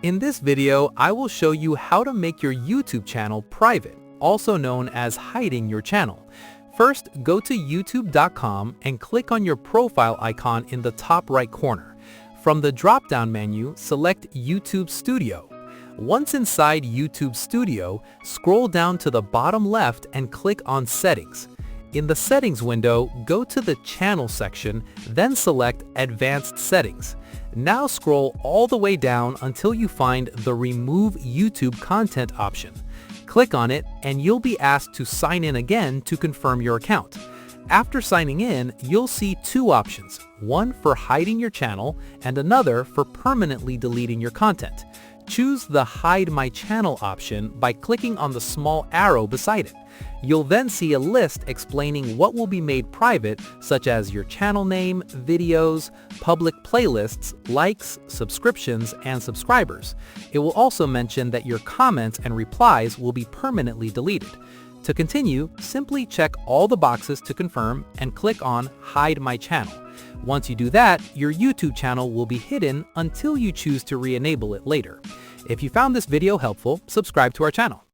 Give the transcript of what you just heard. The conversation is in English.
In this video, I will show you how to make your YouTube channel private, also known as hiding your channel. First, go to youtube.com and click on your profile icon in the top right corner. From the drop-down menu, select YouTube Studio. Once inside YouTube Studio, scroll down to the bottom left and click on Settings. In the Settings window, go to the Channel section, then select Advanced Settings. Now scroll all the way down until you find the Remove YouTube Content option. Click on it and you'll be asked to sign in again to confirm your account. After signing in, you'll see two options, one for hiding your channel and another for permanently deleting your content. Choose the Hide My Channel option by clicking on the small arrow beside it. You'll then see a list explaining what will be made private, such as your channel name, videos, public playlists, likes, subscriptions, and subscribers. It will also mention that your comments and replies will be permanently deleted. To continue, simply check all the boxes to confirm and click on Hide My Channel. Once you do that, your YouTube channel will be hidden until you choose to re-enable it later. If you found this video helpful, subscribe to our channel.